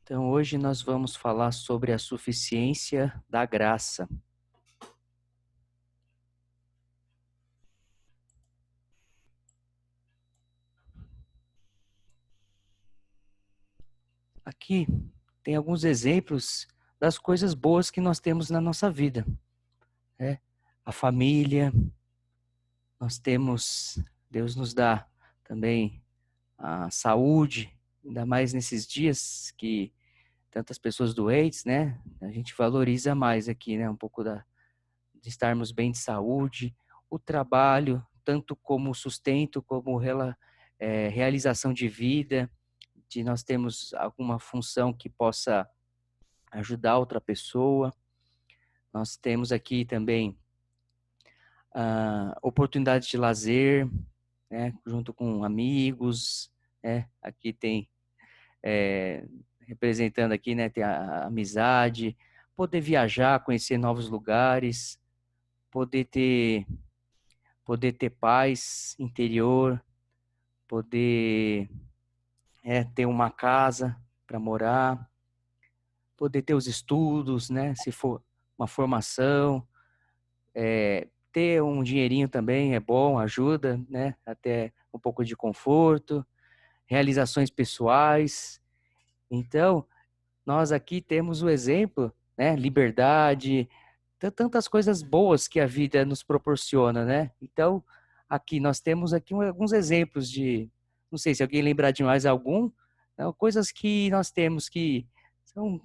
Então, hoje nós vamos falar sobre a suficiência da graça. Aqui tem alguns exemplos das coisas boas que nós temos na nossa vida, né? A família, nós temos, Deus nos dá também a saúde, ainda mais nesses dias que tantas pessoas doentes, né? A gente valoriza mais aqui, né? Um pouco de estarmos bem de saúde, o trabalho, tanto como sustento, como realização de vida, de nós termos alguma função que possa ajudar outra pessoa. Nós temos aqui também oportunidades de lazer, né, junto com amigos, né? Aqui tem, representando aqui, né, tem a amizade, poder viajar, conhecer novos lugares, poder ter, poder ter paz interior, poder ter uma casa para morar, poder ter os estudos, né? Se for uma formação, ter um dinheirinho também é bom, ajuda, né? Até um pouco de conforto, realizações pessoais. Então, nós aqui temos o exemplo, né? Liberdade, tantas coisas boas que a vida nos proporciona, né? Então, aqui nós temos aqui alguns exemplos de, não sei se alguém lembrar de mais algum, né? Coisas que nós temos que são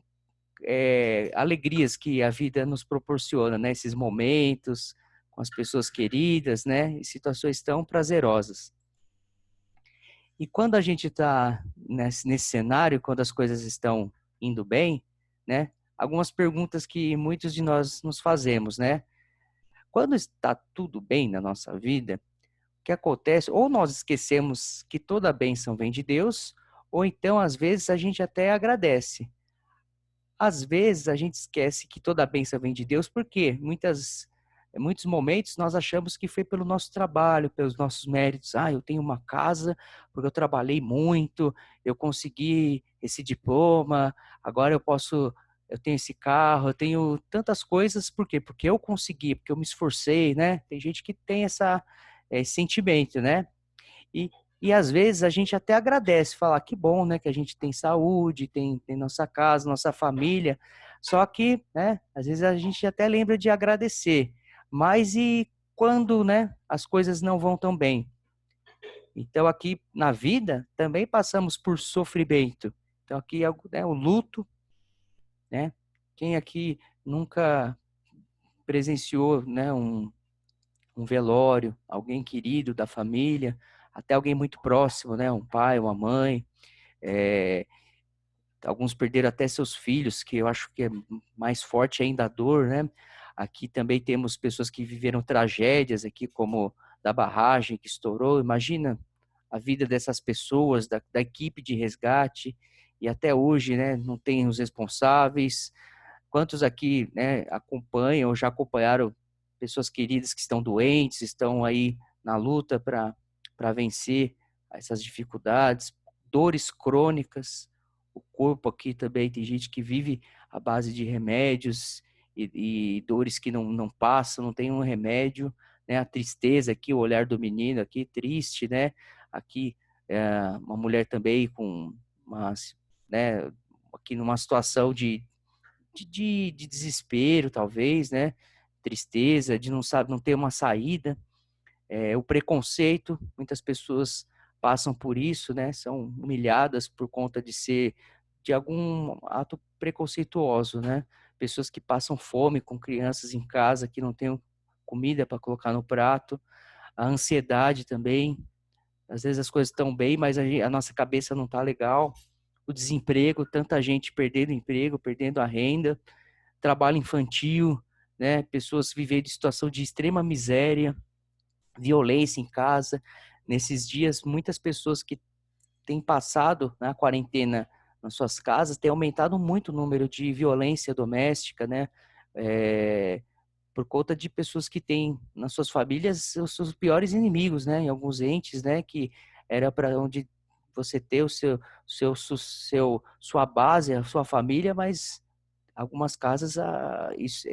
alegrias que a vida nos proporciona, né? Esses momentos com as pessoas queridas, né? E situações tão prazerosas. E quando a gente está nesse cenário, quando as coisas estão indo bem, né? Algumas perguntas que muitos de nós nos fazemos, né? Quando está tudo bem na nossa vida, o que acontece? Ou nós esquecemos que toda bênção vem de Deus, ou então, às vezes, a gente até agradece. Às vezes a gente esquece que toda a bênção vem de Deus, porque muitos momentos nós achamos que foi pelo nosso trabalho, pelos nossos méritos. Ah, eu tenho uma casa porque eu trabalhei muito, eu consegui esse diploma, agora eu tenho esse carro, eu tenho tantas coisas, por quê? Porque eu consegui, porque eu me esforcei, né? Tem gente que tem esse sentimento, né? E, e às vezes a gente até agradece, falar que bom, né, que a gente tem saúde, tem nossa casa, nossa família. Só que, né, às vezes a gente até lembra de agradecer. Mas e quando, né, as coisas não vão tão bem? Então aqui na vida também passamos por sofrimento. Então aqui é o luto, né? Quem aqui nunca presenciou, né, um velório, alguém querido da família, até alguém muito próximo, né? Um pai, uma mãe. É, alguns perderam até seus filhos, que eu acho que é mais forte ainda a dor, né? Aqui também temos pessoas que viveram tragédias aqui, como da barragem que estourou. Imagina a vida dessas pessoas, da equipe de resgate, e até hoje, né? Não tem os responsáveis. Quantos aqui, né, acompanham ou já acompanharam pessoas queridas que estão doentes, estão aí na luta para vencer essas dificuldades, dores crônicas. O corpo aqui também tem gente que vive à base de remédios e dores que não passam, não tem um remédio, né? A tristeza aqui, o olhar do menino aqui, triste, né? Aqui uma mulher também com uma, né, aqui numa situação de desespero, talvez, né? Tristeza, de não ter uma saída, o preconceito, muitas pessoas passam por isso, né? São humilhadas por conta de algum ato preconceituoso, né? Pessoas que passam fome com crianças em casa que não têm comida para colocar no prato, a ansiedade também, às vezes as coisas estão bem, mas a nossa cabeça não está legal, o desemprego, tanta gente perdendo emprego, perdendo a renda, trabalho infantil, né? Pessoas vivendo em situação de extrema miséria, violência em casa. Nesses dias, muitas pessoas que têm passado na quarentena nas suas casas têm aumentado muito o número de violência doméstica, né? É, por conta de pessoas que têm nas suas famílias os seus piores inimigos, né? Em alguns entes, né? Que era para onde você ter sua base, a sua família, mas algumas casas isso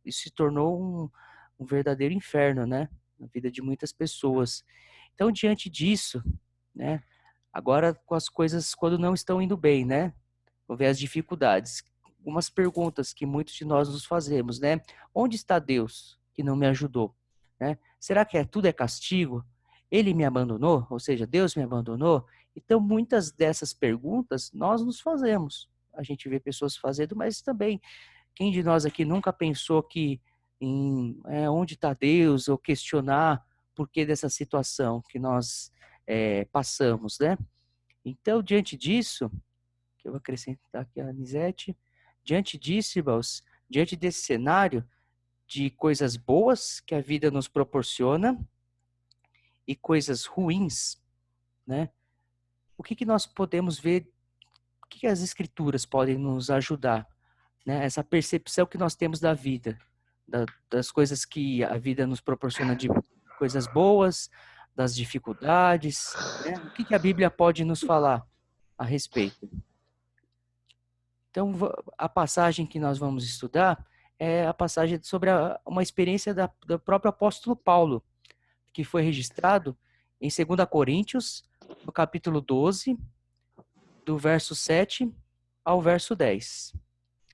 se tornou um verdadeiro inferno, né? Na vida de muitas pessoas. Então, diante disso, né? Agora, com as coisas quando não estão indo bem, né? Houver as dificuldades. Algumas perguntas que muitos de nós nos fazemos, né? Onde está Deus que não me ajudou? Né? Será que tudo é castigo? Ele me abandonou? Ou seja, Deus me abandonou? Então, muitas dessas perguntas nós nos fazemos. A gente vê pessoas fazendo, mas também, quem de nós aqui nunca pensou que onde está Deus? Ou questionar por que dessa situação que nós passamos, né? Então, diante disso, que eu vou acrescentar aqui a Anisete. Diante disso, irmãos, diante desse cenário de coisas boas que a vida nos proporciona e coisas ruins, né? O que nós podemos ver, o que as escrituras podem nos ajudar, né? Essa percepção que nós temos da vida, das coisas que a vida nos proporciona de coisas boas, das dificuldades, né? O que a Bíblia pode nos falar a respeito? Então, a passagem que nós vamos estudar é a passagem sobre uma experiência do próprio apóstolo Paulo, que foi registrado em 2 Coríntios, no capítulo 12, do verso 7 ao verso 10.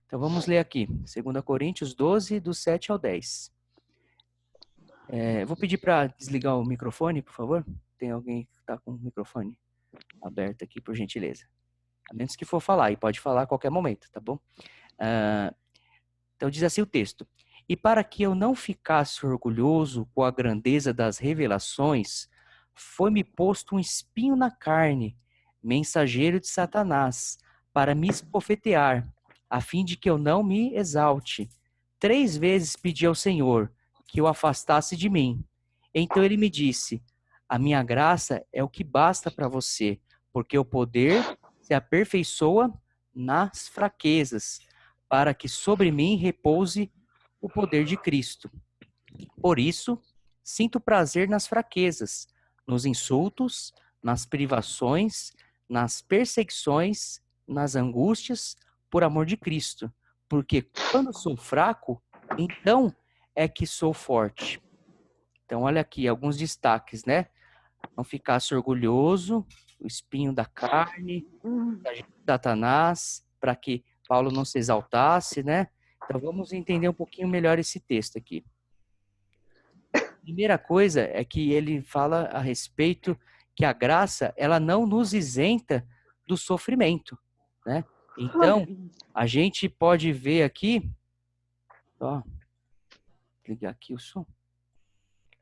Então, vamos ler aqui, 2 Coríntios 12, do 7 ao 10. Vou pedir para desligar o microfone, por favor. Tem alguém que está com o microfone aberto aqui, por gentileza. A menos que for falar, e pode falar a qualquer momento, tá bom? Então diz assim o texto: E para que eu não ficasse orgulhoso com a grandeza das revelações, foi-me posto um espinho na carne, mensageiro de Satanás, para me esbofetear, a fim de que eu não me exalte. 3 vezes pedi ao Senhor que o afastasse de mim. Então ele me disse: A minha graça é o que basta para você, porque o poder se aperfeiçoa nas fraquezas, para que sobre mim repouse o poder de Cristo. Por isso, sinto prazer nas fraquezas, nos insultos, nas privações, nas perseguições, nas angústias, por amor de Cristo. Porque quando sou fraco, então é que sou forte. Então, olha aqui alguns destaques, né? Não ficasse orgulhoso, o espinho da carne, Satanás, para que Paulo não se exaltasse, né? Então vamos entender um pouquinho melhor esse texto aqui. Primeira coisa é que ele fala a respeito que a graça, ela não nos isenta do sofrimento, né? Então, a gente pode ver aqui, ó, ligar aqui o som.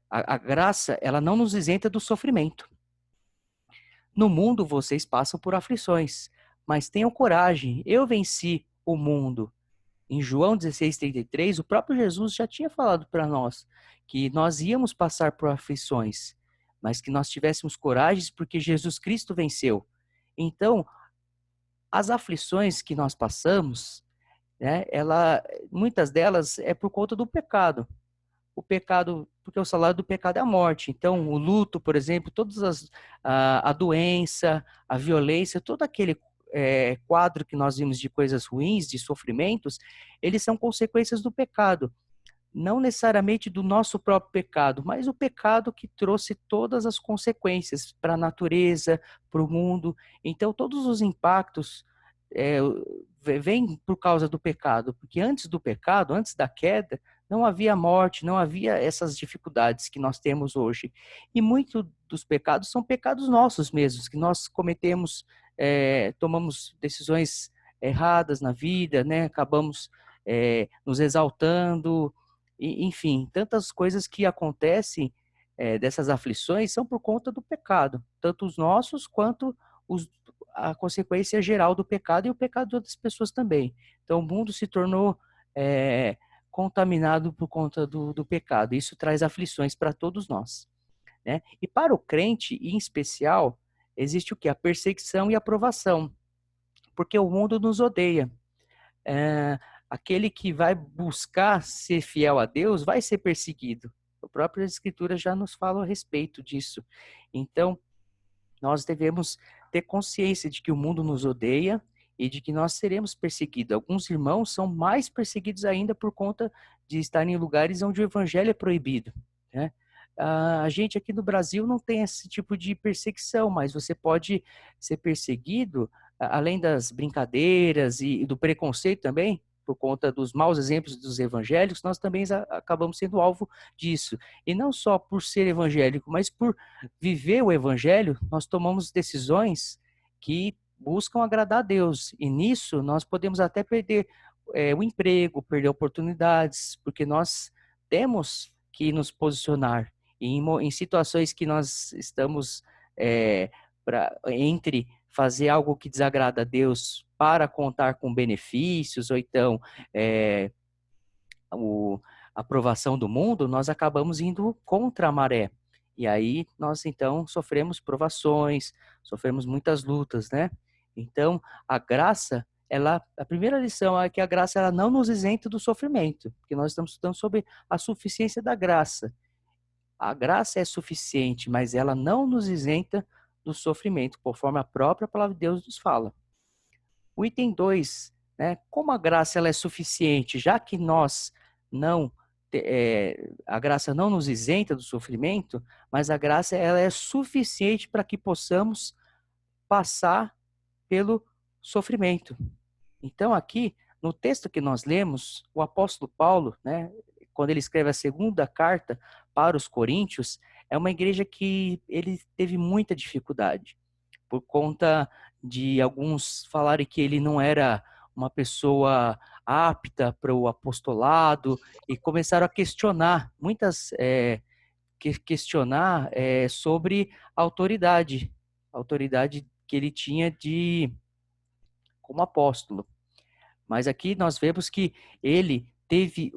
A graça, ela não nos isenta do sofrimento. No mundo vocês passam por aflições, mas tenham coragem, eu venci o mundo. Em João 16:33, o próprio Jesus já tinha falado para nós que nós íamos passar por aflições, mas que nós tivéssemos coragem porque Jesus Cristo venceu. Então, as aflições que nós passamos, né, muitas delas é por conta do pecado. O pecado, porque o salário do pecado é a morte. Então, o luto, por exemplo, a doença, a violência, todo aquele quadro que nós vimos de coisas ruins, de sofrimentos, eles são consequências do pecado. Não necessariamente do nosso próprio pecado, mas o pecado que trouxe todas as consequências para a natureza, para o mundo. Então, todos os impactos vêm por causa do pecado, porque antes do pecado, antes da queda, não havia morte, não havia essas dificuldades que nós temos hoje. E muitos dos pecados são pecados nossos mesmos, que nós cometemos, tomamos decisões erradas na vida, né? Acabamos nos exaltando, enfim, tantas coisas que acontecem dessas aflições são por conta do pecado, tanto os nossos quanto a consequência geral do pecado e o pecado de outras pessoas também. Então, o mundo se tornou contaminado por conta do pecado. Isso traz aflições para todos nós, né? E para o crente, em especial, existe o que? A perseguição e a provação, porque o mundo nos odeia. Aquele que vai buscar ser fiel a Deus vai ser perseguido. A própria Escritura já nos fala a respeito disso. Então, nós devemos ter consciência de que o mundo nos odeia e de que nós seremos perseguidos. Alguns irmãos são mais perseguidos ainda por conta de estarem em lugares onde o evangelho é proibido, né? A gente aqui no Brasil não tem esse tipo de perseguição, mas você pode ser perseguido, além das brincadeiras e do preconceito também, por conta dos maus exemplos dos evangélicos, nós também acabamos sendo alvo disso. E não só por ser evangélico, mas por viver o evangelho, nós tomamos decisões que buscam agradar a Deus. E nisso nós podemos até perder o emprego, perder oportunidades, porque nós temos que nos posicionar em situações que nós estamos entre fazer algo que desagrada a Deus para contar com benefícios, ou então a aprovação do mundo, nós acabamos indo contra a maré. E aí nós então sofremos provações, sofremos muitas lutas, né? Então, a graça, a primeira lição é que a graça ela não nos isenta do sofrimento, porque nós estamos estudando sobre a suficiência da graça. A graça é suficiente, mas ela não nos isenta do sofrimento, conforme a própria palavra de Deus nos fala. O item 2, né, como a graça ela é suficiente, já que nós não a graça não nos isenta do sofrimento, mas a graça ela é suficiente para que possamos passar pelo sofrimento. Então aqui, no texto que nós lemos, o apóstolo Paulo, né, quando ele escreve a segunda carta para os Coríntios, é uma igreja que ele teve muita dificuldade, por conta de alguns falarem que ele não era uma pessoa apta para o apostolado, e começaram a questionar, questionar sobre a autoridade que ele tinha como apóstolo. Mas aqui nós vemos que ele teve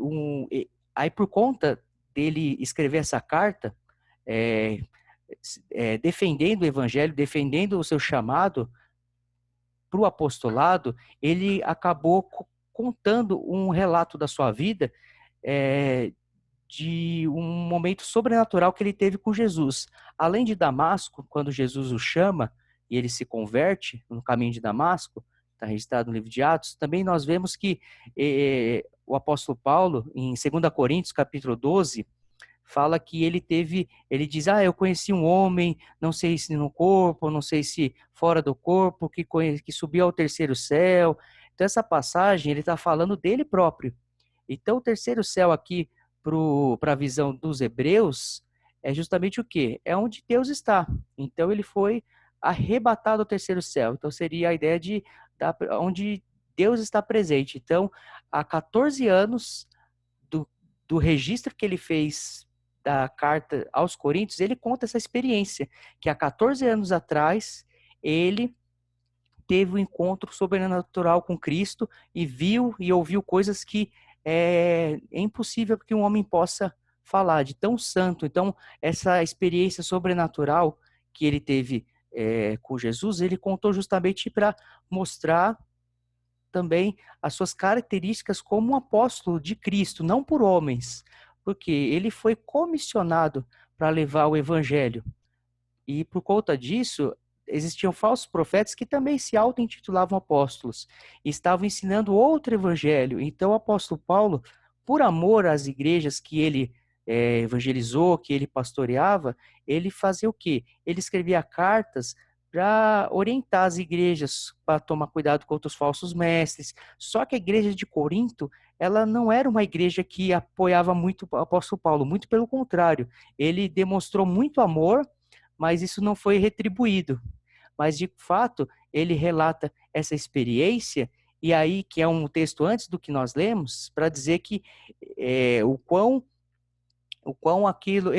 aí por conta dele escrever essa carta, defendendo o evangelho, defendendo o seu chamado para o apostolado, ele acabou contando um relato da sua vida, de um momento sobrenatural que ele teve com Jesus. Além de Damasco, quando Jesus o chama e ele se converte no caminho de Damasco, está registrado no livro de Atos, também nós vemos que o apóstolo Paulo, em 2 Coríntios, capítulo 12, fala que ele diz, eu conheci um homem, não sei se no corpo, não sei se fora do corpo, que subiu ao terceiro céu. Então essa passagem, ele está falando dele próprio. Então o terceiro céu aqui, para a visão dos hebreus, é justamente o quê? É onde Deus está. Então ele foi arrebatado ao terceiro céu. Então seria a ideia de onde Deus está presente. Então, há 14 anos do registro que ele fez da carta aos Coríntios, ele conta essa experiência, que há 14 anos atrás, ele teve um encontro sobrenatural com Cristo e viu e ouviu coisas que é impossível que um homem possa falar, de tão santo. Então, essa experiência sobrenatural que ele teve com Jesus, ele contou justamente para mostrar também as suas características como um apóstolo de Cristo, não por homens, porque ele foi comissionado para levar o evangelho. E por conta disso, existiam falsos profetas que também se auto-intitulavam apóstolos e estavam ensinando outro evangelho. Então o apóstolo Paulo, por amor às igrejas que ele evangelizou, que ele pastoreava, ele fazia o quê? Ele escrevia cartas para orientar as igrejas para tomar cuidado contra os falsos mestres. Só que a igreja de Corinto, ela não era uma igreja que apoiava muito o apóstolo Paulo, muito pelo contrário. Ele demonstrou muito amor, mas isso não foi retribuído. Mas, de fato, ele relata essa experiência, e aí, que é um texto antes do que nós lemos, para dizer que o quão aquilo,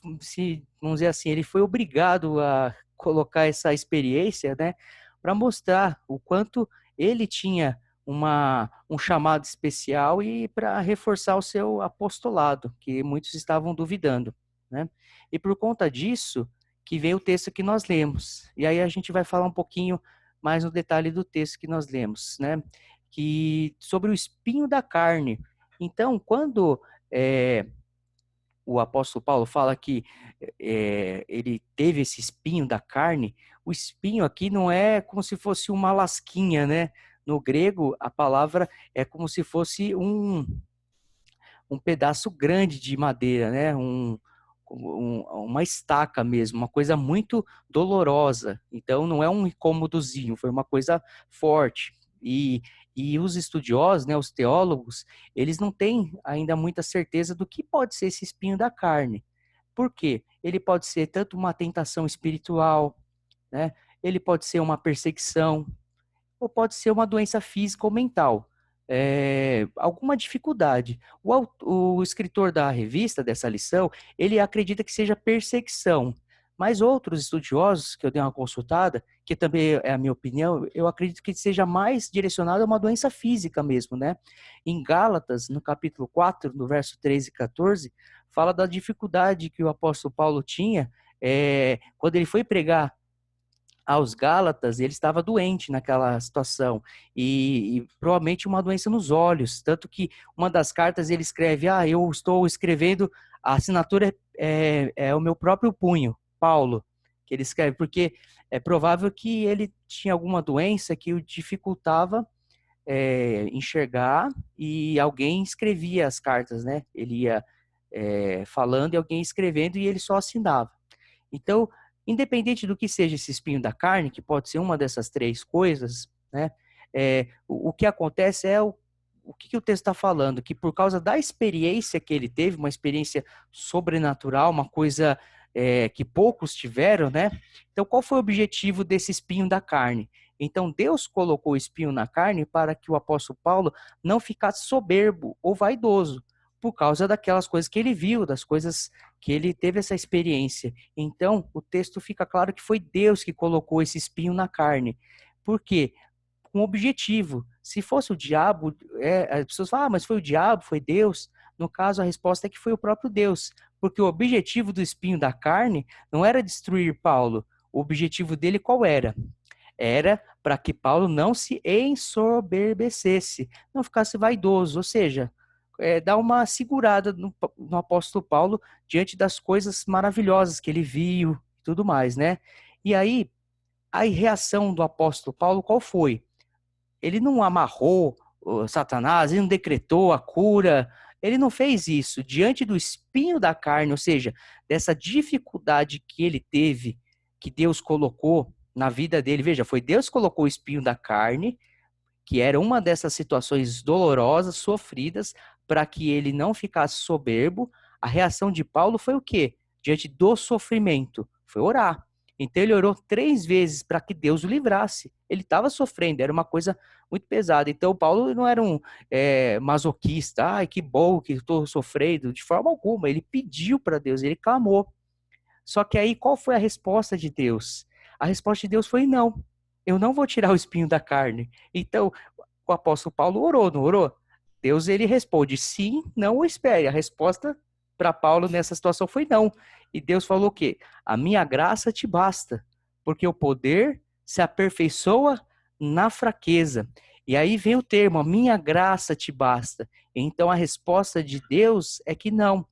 vamos dizer assim, ele foi obrigado a colocar essa experiência, né, para mostrar o quanto ele tinha um chamado especial e para reforçar o seu apostolado, que muitos estavam duvidando, né? E por conta disso que vem o texto que nós lemos. E aí a gente vai falar um pouquinho mais no detalhe do texto que nós lemos, né? Que sobre o espinho da carne. Então, quando o apóstolo Paulo fala que ele teve esse espinho da carne, o espinho aqui não é como se fosse uma lasquinha, né? No grego, a palavra é como se fosse um pedaço grande de madeira, né? Uma estaca mesmo, uma coisa muito dolorosa. Então, não é um incômodozinho, foi uma coisa forte. E os estudiosos, né, os teólogos, eles não têm ainda muita certeza do que pode ser esse espinho da carne. Por quê? Ele pode ser tanto uma tentação espiritual, né? Ele pode ser uma perseguição, ou pode ser uma doença física ou mental. Alguma dificuldade. O escritor da revista, dessa lição, ele acredita que seja perseguição. Mas outros estudiosos, que eu dei uma consultada, que também é a minha opinião, eu acredito que seja mais direcionado a uma doença física mesmo, né? Em Gálatas, no capítulo 4, no verso 13 e 14, fala da dificuldade que o apóstolo Paulo tinha quando ele foi pregar aos Gálatas, ele estava doente naquela situação e provavelmente uma doença nos olhos, tanto que uma das cartas ele escreve, eu estou escrevendo, a assinatura é o meu próprio punho, Paulo, que ele escreve, porque é provável que ele tinha alguma doença que o dificultava enxergar e alguém escrevia as cartas, né? Ele ia falando e alguém escrevendo e ele só assinava. Então, independente do que seja esse espinho da carne, que pode ser uma dessas três coisas, né? O que acontece é o que o texto está falando, que por causa da experiência que ele teve, uma experiência sobrenatural, uma coisa que poucos tiveram, né? Então, qual foi o objetivo desse espinho da carne? Então, Deus colocou o espinho na carne para que o apóstolo Paulo não ficasse soberbo ou vaidoso, por causa daquelas coisas que ele viu, das coisas que ele teve essa experiência. Então, o texto fica claro que foi Deus que colocou esse espinho na carne. Por quê? Com objetivo. Se fosse o diabo, as pessoas falam, mas foi o diabo, foi Deus. No caso, a resposta é que foi o próprio Deus. Porque o objetivo do espinho da carne não era destruir Paulo. O objetivo dele qual era? Era para que Paulo não se ensoberbecesse, não ficasse vaidoso, ou seja, dar uma segurada no apóstolo Paulo diante das coisas maravilhosas que ele viu e tudo mais, né? E aí, a reação do apóstolo Paulo qual foi? Ele não amarrou Satanás, ele não decretou a cura, ele não fez isso. Diante do espinho da carne, ou seja, dessa dificuldade que ele teve, que Deus colocou na vida dele. Veja, foi Deus que colocou o espinho da carne, que era uma dessas situações dolorosas, sofridas, para que ele não ficasse soberbo. A reação de Paulo foi o quê? Diante do sofrimento, foi orar. Então ele orou 3 vezes para que Deus o livrasse. Ele estava sofrendo, era uma coisa muito pesada. Então Paulo não era um masoquista, ai que bom que estou sofrendo, de forma alguma. Ele pediu para Deus, ele clamou. Só que aí qual foi a resposta de Deus? A resposta de Deus foi não. Eu não vou tirar o espinho da carne. Então, o apóstolo Paulo orou, não orou? Deus ele responde sim, não o espere. A resposta para Paulo nessa situação foi não. E Deus falou o quê? A minha graça te basta, porque o poder se aperfeiçoa na fraqueza. E aí vem o termo, a minha graça te basta. Então a resposta de Deus é que não.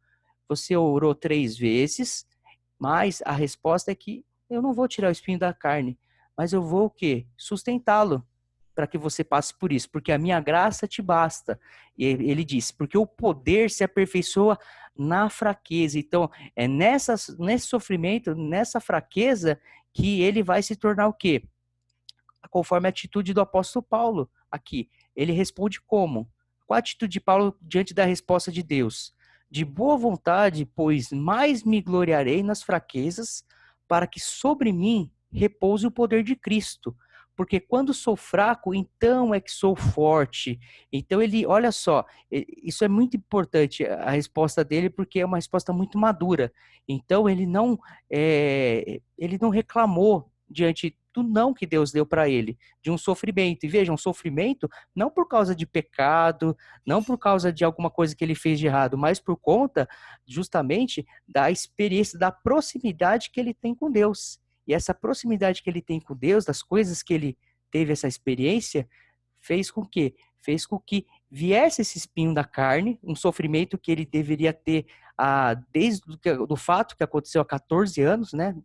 Você orou 3 vezes, mas a resposta é que eu não vou tirar o espinho da carne, mas eu vou o quê? Sustentá-lo para que você passe por isso, porque a minha graça te basta. E ele disse, porque o poder se aperfeiçoa na fraqueza. Então, é nesse sofrimento, nessa fraqueza, que ele vai se tornar o quê? Conforme a atitude do apóstolo Paulo aqui. Ele responde como? Qual a atitude de Paulo diante da resposta de Deus? De boa vontade, pois mais me gloriarei nas fraquezas, para que sobre mim repouse o poder de Cristo. Porque quando sou fraco, então é que sou forte. Então ele, olha só, isso é muito importante a resposta dele, porque é uma resposta muito madura. Então ele não reclamou diante do não que Deus deu para ele, de um sofrimento. E veja, um sofrimento não por causa de pecado, não por causa de alguma coisa que ele fez de errado, mas por conta justamente da experiência, da proximidade que ele tem com Deus. E essa proximidade que ele tem com Deus, das coisas que ele teve essa experiência, fez com que fez com que viesse esse espinho da carne, um sofrimento que ele deveria ter desde do fato que aconteceu há 14 anos, né,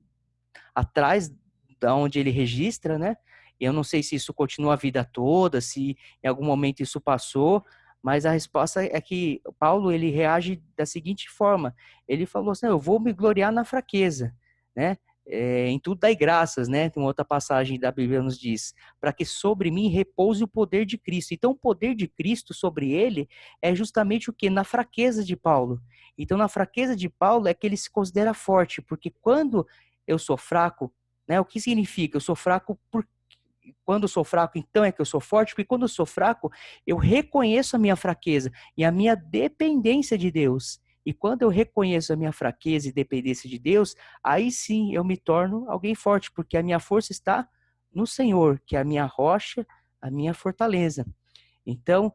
atrás da onde ele registra, né? Eu não sei se isso continua a vida toda, se em algum momento isso passou, mas a resposta é que Paulo ele reage da seguinte forma: ele falou assim, eu vou me gloriar na fraqueza, né? Em tudo dai graças, né? Tem uma outra passagem da Bíblia nos diz, para que sobre mim repouse o poder de Cristo. Então, o poder de Cristo sobre ele é justamente o que? Na fraqueza de Paulo. Então, na fraqueza de Paulo é que ele se considera forte, porque quando eu sou fraco, né? O que significa? Eu sou fraco quando eu sou fraco, então é que eu sou forte, porque quando eu sou fraco, eu reconheço a minha fraqueza e a minha dependência de Deus. E quando eu reconheço a minha fraqueza e dependência de Deus, aí sim eu me torno alguém forte, porque a minha força está no Senhor, que é a minha rocha, a minha fortaleza. Então,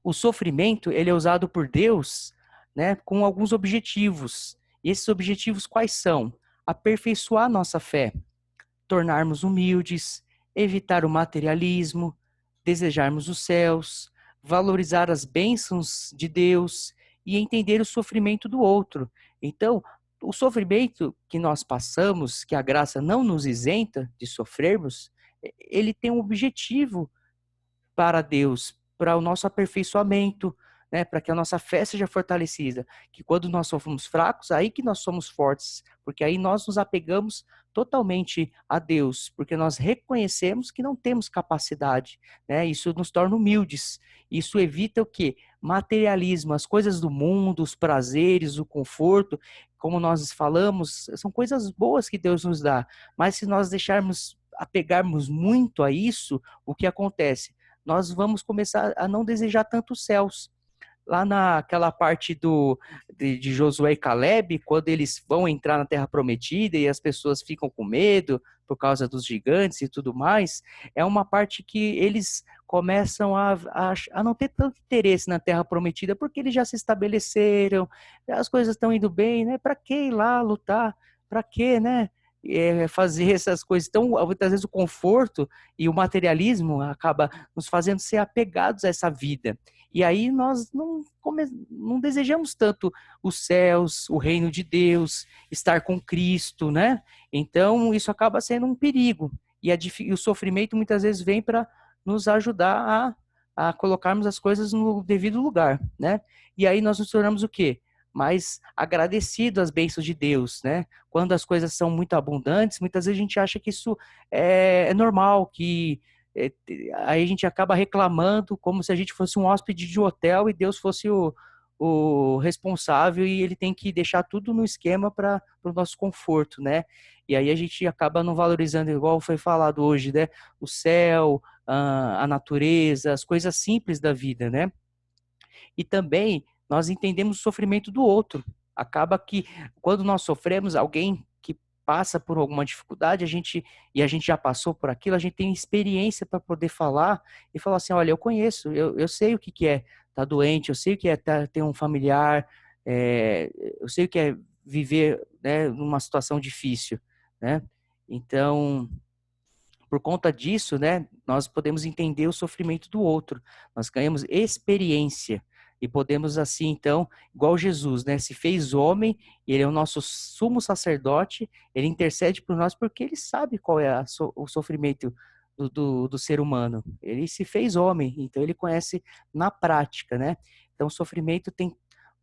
o sofrimento, ele é usado por Deus, né, com alguns objetivos. E esses objetivos quais são? Aperfeiçoar nossa fé, tornarmos humildes, evitar o materialismo, desejarmos os céus, valorizar as bênçãos de Deus e entender o sofrimento do outro. Então, o sofrimento que nós passamos, que a graça não nos isenta de sofrermos, ele tem um objetivo para Deus, para o nosso aperfeiçoamento, né, para que a nossa fé seja fortalecida, que quando nós somos fracos, aí que nós somos fortes, porque aí nós nos apegamos totalmente a Deus, porque nós reconhecemos que não temos capacidade, né? Isso nos torna humildes. Isso evita o quê? Materialismo, as coisas do mundo, os prazeres, o conforto, como nós falamos, são coisas boas que Deus nos dá, mas se nós deixarmos apegarmos muito a isso, o que acontece? Nós vamos começar a não desejar tanto os céus. Lá naquela parte de Josué e Caleb, quando eles vão entrar na Terra Prometida e as pessoas ficam com medo por causa dos gigantes e tudo mais, é uma parte que eles começam a não ter tanto interesse na Terra Prometida, porque eles já se estabeleceram, as coisas estão indo bem, né? Para que ir lá lutar? Para que, né? Fazer essas coisas. Então, muitas vezes o conforto e o materialismo acaba nos fazendo ser apegados a essa vida. E aí nós não desejamos tanto os céus, o reino de Deus, estar com Cristo, né? Então, isso acaba sendo um perigo. E o sofrimento muitas vezes vem para nos ajudar a colocarmos as coisas no devido lugar, né? E aí nós nos tornamos o quê? Mais agradecido às bênçãos de Deus, né? Quando as coisas são muito abundantes, muitas vezes a gente acha que isso é normal, que aí a gente acaba reclamando como se a gente fosse um hóspede de hotel e Deus fosse o responsável e ele tem que deixar tudo no esquema para o nosso conforto, né? E aí a gente acaba não valorizando, igual foi falado hoje, né? O céu, a natureza, as coisas simples da vida, né? E também nós entendemos o sofrimento do outro. Acaba que quando nós sofremos, alguém que passa por alguma dificuldade, a gente já passou por aquilo, a gente tem experiência para poder falar e falar assim, olha, eu conheço, eu sei o que, que é estar doente, eu sei o que é ter um familiar, eu sei o que é viver, né, numa situação difícil, né? Então, por conta disso, né, nós podemos entender o sofrimento do outro. Nós ganhamos experiência e podemos assim, então, igual Jesus, né, se fez homem, e ele é o nosso sumo sacerdote, ele intercede por nós porque ele sabe qual é o sofrimento do ser humano. Ele se fez homem, então ele conhece na prática, né? Então, o sofrimento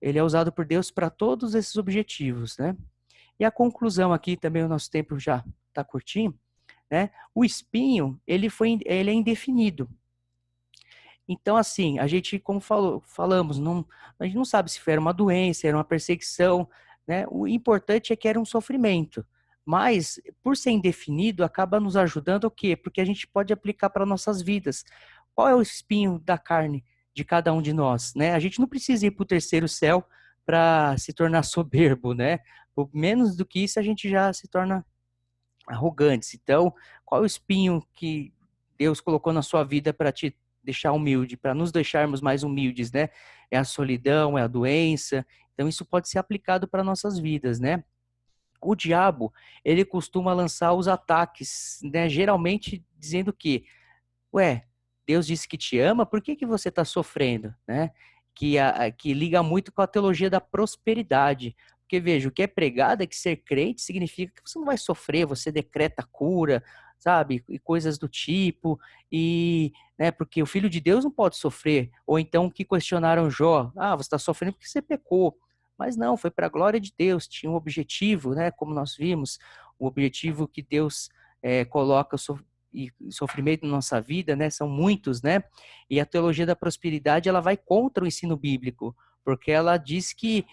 ele é usado por Deus para todos esses objetivos, né? E a conclusão aqui também, o nosso tempo já está curtinho, né? O espinho, ele é indefinido. Então, assim, a gente, como falamos, a gente não sabe se era uma doença, era uma perseguição, né? O importante é que era um sofrimento. Mas, por ser indefinido, acaba nos ajudando o quê? Porque a gente pode aplicar para nossas vidas. Qual é o espinho da carne de cada um de nós, né? A gente não precisa ir para o terceiro céu para se tornar soberbo, né? Por menos do que isso, a gente já se torna arrogantes. Então, qual é o espinho que Deus colocou na sua vida para te deixar humilde, para nos deixarmos mais humildes, né? É a solidão, é a doença. Então, isso pode ser aplicado para nossas vidas, né? O diabo, ele costuma lançar os ataques, né? Geralmente dizendo que, ué, Deus disse que te ama, por que você está sofrendo, né? Que liga muito com a teologia da prosperidade. Porque, veja, o que é pregado é que ser crente significa que você não vai sofrer, você decreta cura, sabe? E coisas do tipo, e, né, porque o Filho de Deus não pode sofrer. Ou então, que questionaram Jó, você está sofrendo porque você pecou. Mas não, foi para a glória de Deus, tinha um objetivo, né? Como nós vimos, o objetivo que Deus coloca e sofrimento na nossa vida, né? São muitos, né? E a teologia da prosperidade, ela vai contra o ensino bíblico, porque ela diz que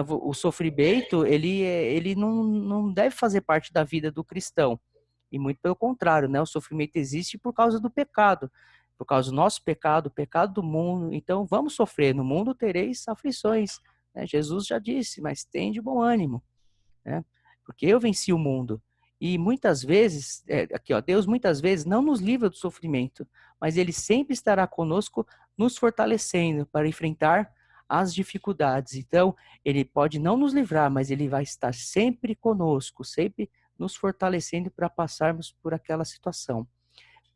o sofrimento, ele não deve fazer parte da vida do cristão. E muito pelo contrário, né? O sofrimento existe por causa do pecado, por causa do nosso pecado, o pecado do mundo. Então, vamos sofrer. No mundo tereis aflições, né? Jesus já disse, mas tem de bom ânimo, né? Porque eu venci o mundo. E muitas vezes, aqui ó, Deus muitas vezes não nos livra do sofrimento, mas Ele sempre estará conosco, nos fortalecendo para enfrentar as dificuldades. Então, Ele pode não nos livrar, mas Ele vai estar sempre conosco, sempre nos fortalecendo para passarmos por aquela situação.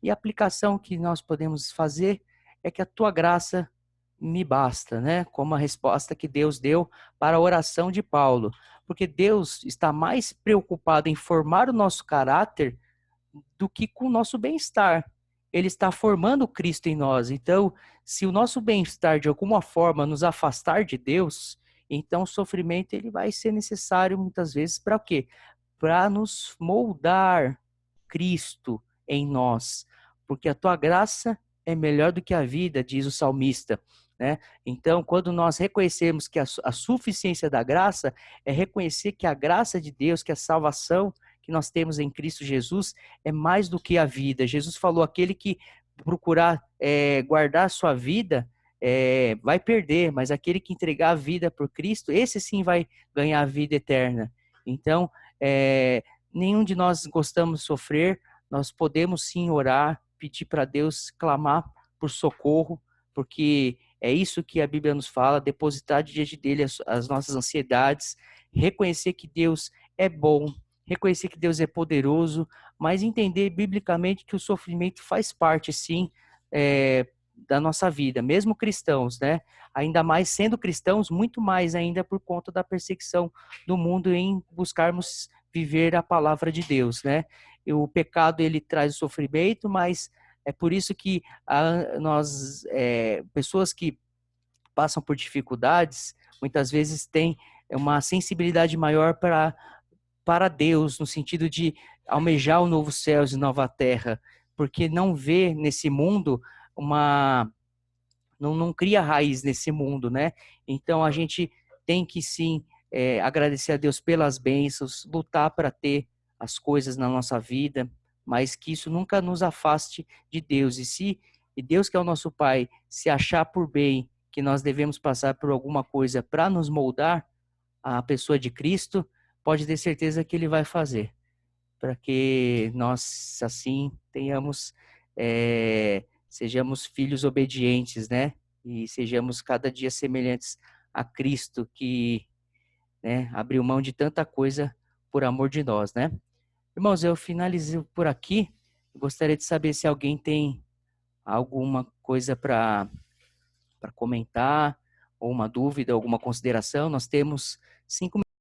E a aplicação que nós podemos fazer é que a tua graça me basta, né? Como a resposta que Deus deu para a oração de Paulo. Porque Deus está mais preocupado em formar o nosso caráter do que com o nosso bem-estar. Ele está formando Cristo em nós. Então, se o nosso bem-estar de alguma forma nos afastar de Deus, então o sofrimento ele vai ser necessário muitas vezes para o quê? Para nos moldar Cristo em nós, porque a tua graça é melhor do que a vida, diz o salmista, né? Então, quando nós reconhecemos que a suficiência da graça é reconhecer que a graça de Deus, que a salvação que nós temos em Cristo Jesus é mais do que a vida. Jesus falou, aquele que procurar guardar a sua vida vai perder, mas aquele que entregar a vida por Cristo, esse sim vai ganhar a vida eterna. Então, nenhum de nós gostamos de sofrer, nós podemos sim orar, pedir para Deus, clamar por socorro, porque é isso que a Bíblia nos fala, depositar diante dele as nossas ansiedades, reconhecer que Deus é bom, reconhecer que Deus é poderoso, mas entender biblicamente que o sofrimento faz parte, sim, da nossa vida, mesmo cristãos, né? Ainda mais sendo cristãos, muito mais ainda por conta da perseguição do mundo em buscarmos viver a palavra de Deus, né? E o pecado ele traz o sofrimento, mas é por isso que pessoas que passam por dificuldades, muitas vezes têm uma sensibilidade maior para Deus, no sentido de almejar o novo céus e nova terra, porque não vê nesse mundo não cria raiz nesse mundo, né? Então a gente tem que sim agradecer a Deus pelas bênçãos, lutar para ter as coisas na nossa vida, mas que isso nunca nos afaste de Deus. E Deus, que é o nosso Pai, se achar por bem que nós devemos passar por alguma coisa para nos moldar a pessoa de Cristo, pode ter certeza que Ele vai fazer, para que nós assim sejamos filhos obedientes, né? E sejamos cada dia semelhantes a Cristo, que, né, abriu mão de tanta coisa por amor de nós, né? Irmãos, eu finalizo por aqui. Gostaria de saber se alguém tem alguma coisa para comentar, ou uma dúvida, alguma consideração. Nós temos 5